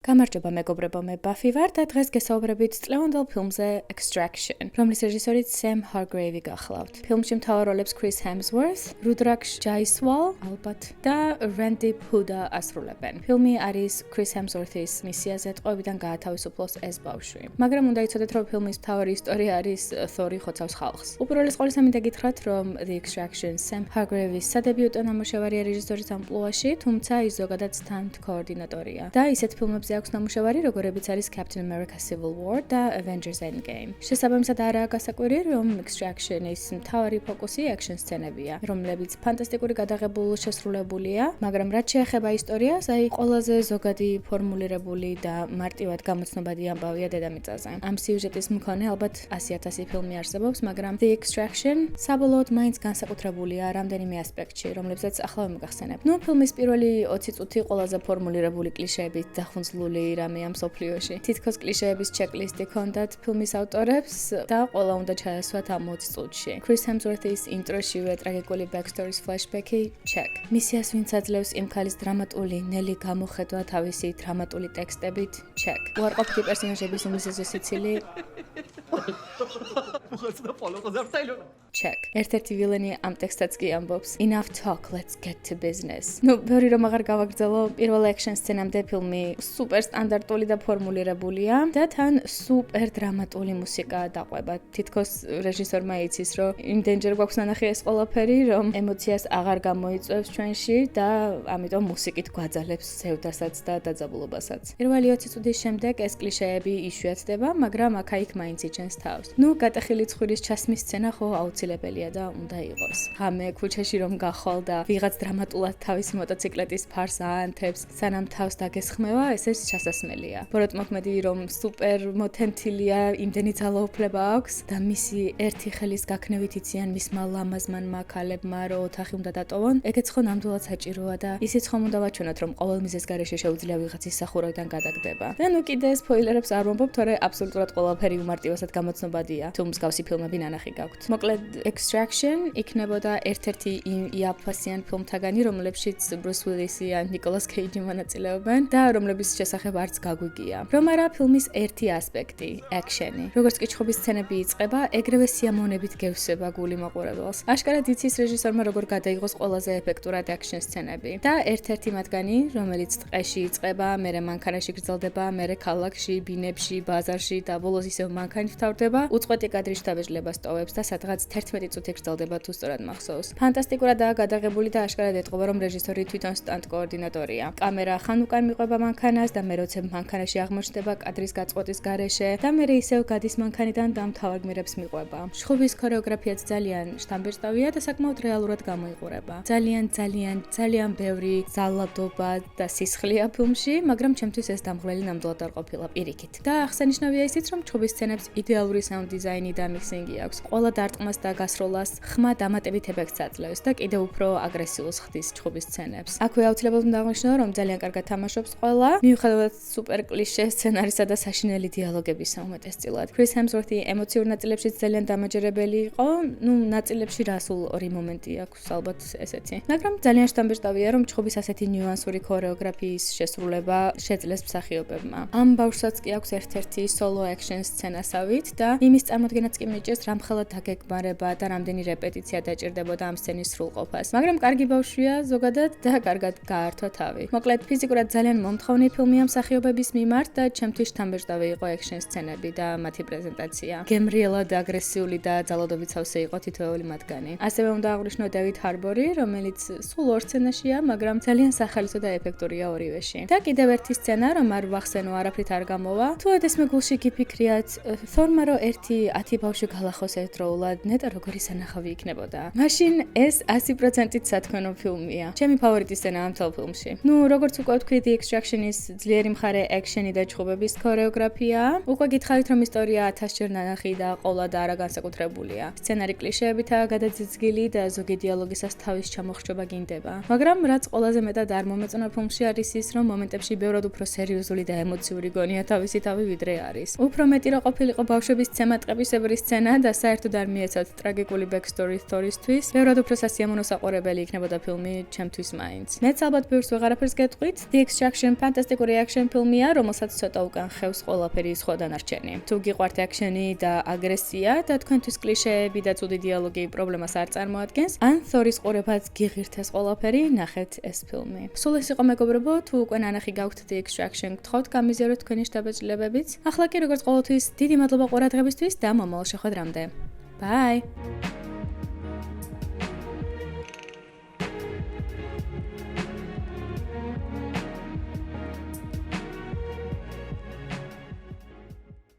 გამარჯობა მეგობრებო, მე ბაფი ვარ და დღეს გესაუბრებით წლევანდელ ფილმზე Extraction, რომლის რეჟისორიც Sam Hargrave გახლავთ. ფილმში მთავარ როლებს Chris Hemsworth, Rudraksh Jaiswal, ალბათ და Randeep Hooda ასრულებენ. ფილმი არის Chris Hemsworth-ის მისიაზე ტყვეობიდან გაათავისუფლოს ეს ბავშვი. მაგრამ უნდა იცოდეთ, რომ ფილმის მთავარი ისტორია არის Thor-ი ხოცავს ხალხს. უპირველეს ყოვლისა მინდა გითხრათ, რომ The Extraction Sam Hargrave-ის სადებიუტო ნამუშევარია რეჟისორის ამპლუაში, თუმცა ის ზოგადად stunt კოორდინატორია. და ისეთ ფილმებზე აქვს ნამუშევარი, როგორებიც არის Captain America Civil War და Avengers Endgame. შესაბამისად არაა გასაკვირი, რომ Extraction-ის მთავარი ფოკუსი action სცენებია, რომლებიც ფანტასტიკური გადაღებულ შესრულებულია, მაგრამ რაც შეეხება ისტორიას, ყველაზე ზოგადი ფორმულირებული და მარტივად გამოცნობადი ამბავია დედამიწაზე. ამ სიუჟეტის მქონე ალბათ 100,000 ფილმი არსებობს, მაგრამ The Extraction საბოლოოდ მაინც განსაკუთრებულია რამდენიმე ასპექტში, რომლებზეც ახლა მოგახსენებ. ფილმის პირველი 20 წუთი ყველაზე ფორმულირებული კლიშეებით დახუნძლული რამე ამ სოფლიოში. თითქოს კლიშეების ჩეკლისტი ჰქონდათ ფილმის ავტორებს და ყველა უნდა ჩაესვათ ამ 20 წუთში. Chris Hemsworth-ის ინტროშივე ტრაგიკული backstory-ის flashback-ი check. მისიას ვინც აძლევს იმ ქალის დრამატული ნელი გამოხედვა თავისი დრამატული ტექსტებით check. უარყოფითი პერსონაჟების უმიზეზო სიცილი check. ერთ-ერთი ვილენი ამ ტექსტსაც კი ამბობს Enough talk, let's get to business. ბევრი რომ აღარ გავაგრძელო, პირველ action სცენამდე ფილმი სუპერ სტანდარტული და ფორმულირებულია და თან სუპერ დრამატული მუსიკა დაყვება. თითქოს რეჟისორმა იცის, რომ იმდენჯერ გვაქვს ნანახი ეს ყველაფერი, რომ ემოციას აღარ გამოიწვევს ჩვენში და ამიტომ მუსიკით გვაძალებს ზევდასაც და დაძაბულობასაც. პირველი 20 წუთის შემდეგ ეს კლიშეები იშვიათდება, მაგრამ აქა-იქ მაინც იჩენს თავს. გატეხილი ცხვირის ჩასმის სცენა ხო აუცილებელია და უნდა იყოს. ღამე ქუჩაში რომ გახვალ და ვიღაც დრამატულად თავისი მოტოციკლეტის ფარს აანთებს, სანამ თავს დაგესხმევა, ეს ჩასასმელია. ბოროტმოქმედი რომ სუპერ მოთენთილია, იმდენი ძალაუფლება აქვს და მისი ერთი ხელის გაქნევით იციან მისმა ლამაზმა მაქალებმა, რომ ოთახი უნდა დატოვონ, ეგეც ხო ნამდვილად საჭიროა და ისიც ხომ უნდა ვაჩვენოთ, რომ ყოველ მიზეზ გარეშე შეუძლია ვიღაცის სახურავიდან გადაგდება. და კიდე სპოილერებს არ ვამბობ, თორე აბსოლუტურად ყველაფერი უმარტივესად გამოცნობადია, თუ მსგავსი ფილმები ნანახი გაქვთ. მოკლედ Extraction იქნებოდა ერთ-ერთი იმ იაფასიან ფილმთაგანი, რომლებშიც Bruce Willis-ი ან Nicolas Cage-ი მონაწილეობენ და რომლების შესახებ არც გაგვიგია. რომ არა ფილმის ერთი ასპექტი, action-ი. როგორც კი ჩხობის სცენები იწყება, ეგრევე სიამოვნებით გევსება გული მაყურებელს. აშკარად იცის რეჟისორმა როგორ გადაიღოს ყველაზე ეფექტურად action სცენები. და ერთ-ერთი მათგანი, რომელიც ტყეში იწყება, მერე მანქანაში გრძელდება, მერე ქალაქში, ბინებში, ბაზარში და ბოლოს ისევ მანქანით თავდება, უწყვეტი კადრი შთაბეჭდილებას ტოვებს და სადღაც 11 წუთი გრძელდება თუ სწორად მახსოვს. ფანტასტიკურადაა გადაღებული და აშკარად ეტყობა, რომ რეჟისორი თვითონ სტანტ კოორდინატორია. კამერა ხან უკან მიყვება მანქანას და მე როცა მანქანაში აღმოჩნდება კადრის გაწყვეტის გარეშე და მე ისევ გადის მანქანიდან და მთავარ გმირებს მიყვება. შხობის ქორეოგრაფიაც ძალიან შთამბეჭდავია და საკმაოდ რეალურად გამოიყურება. ძალიან ბევრი ძალადობა და სისხლია ფილმში, მაგრამ ჩემთვის ეს დამღლელი ნამდვილად არ ყოფილა პირიქით. და აღსანიშნავია ისიც, რომ ჩხობის სცენებს idეალური sound design-ი და mixing-ი აქვს. ყველა დარტყმას და გასროლას ხმა დამატებით ეფექტს აძლევს და კიდევ უფრო აგრესიულს ხდის ჩხობის სცენებს. აქვე აუცილებლად უნდა აღნიშნო, რომ ძალიან კარგად თამაშობს ყველა, მიუხედავად სუპერ კლიშე სცენარისა და საშინელი დიალოგების უმეტესწილად. Chris Hemsworth-ი ემოციურ ნაწილებშიც ძალიან დამაჯერებელი იყო, ნაწილებში რასულ ორი მომენტი აქვს ალბათ ესეთი. მაგრამ ძალიან შთამბეჭდავია, რომ ჩხობის ასეთი ნიუანსური ქორეოგრაფიის შესრულება შეძლეს მსახიობებმა. ამ ბავშვსაც კი აქვს ერთ-ერთი solo action სცენასავით და იმის წარმოდგენაც კი მიჭირს, რამხელა დაგეგმარება და რამდენი რეპეტიცია დაჭირდებოდა ამ სცენის სრულყოფას. მაგრამ კარგი ბავშვია ზოგადად და კარგად გაართვა თავი. მოკლედ ფიზიკურად ძალიან მომთხოვნი ფილმია მსახიობების მიმართ და ჩემთვის შთამბეჭდავი იყო action სცენები და მათი პრეზენტაცია. გემრიელად აგრესიული და ძალადობით სავსე იყო თითოეული მათგანი. ასევე უნდა აღვნიშნო David Harbour-ი, რომელიც სულ ორ სცენაშია, მაგრამ ძალიან სახალისო და ეფექტურია ორივეში. და კიდევ ერთი სცენა, რომ არ ვახსენო, არაფრით არ გამოვა. თუ ოდესმე გულში გიფიქრიათ, Thor-მა რო 10 ბავშვი გალახოს ერთდროულად, ნეტა როგორი სანახავი იქნებოდა. მაშინ ეს 100%-ით სათქმელო ფილმია. ჩემი ფავორიტი სცენა ამ თელ ფილმში. როგორც უკვე ვთქვი, The Extraction-ის ძლიერი მხარე action-ი და ჩხუბების ქორეოგრაფია. უკვე გითხარით, რომ ისტორია 1000-ჯერ ნანახი და ყოლა და არა განსაკუთრებულია. სცენარი კლიშეებითაა გადაძიძგილი და ზოგი დიალოგისას თავის ჩამოხრჩობა გინდება. მაგრამ რაც ყველაზე მეტად არ მომეწონა ფილმში არის ის, რომ მომენტებში ბევრად უფრო სერიოზული და ემოციური გონია თავისი თავი ვიდრე არის. უფრო მეტი რა ყოფილიყო ბავშვების ცემატყებისებრი სცენა და საერთოდ არ მიეცათ ტრაგიკული backstory Thor-ისთვის. ბევრად უფრო სასიამოვნო საყურებელი იქნებოდა ფილმი ჩემთვის მაინც. მეც ალბათ ბევრს ვეღარაფერს გეტყვით. The Extraction ფანტასტიკური action ფილმია, რომელსაც ცოტა უკან ხევს ყველაფერი სხვა დანარჩენი. თუ გიყვართ action-ი და აგრესია და თქვენთვის კლიშეები და ცუდი დიალოგი პრობლემას არ წარმოადგენს, ან Thor-ის ყურებაც გიღირთ ეს ყველაფერი, ნახეთ ეს ფილმი. სულ ეს იყო მეგობრებო, თუ უკვე ნანახი გაქვთ The Extraction, გთხოვთ გამიზიაროთ თქვენი შთაბეჭდილებებიც. ახლა კი როგორც ყოველთვის დიდი მადლობა ყურადღებისთვის და მომავალ შეხვედრამდე. Bye!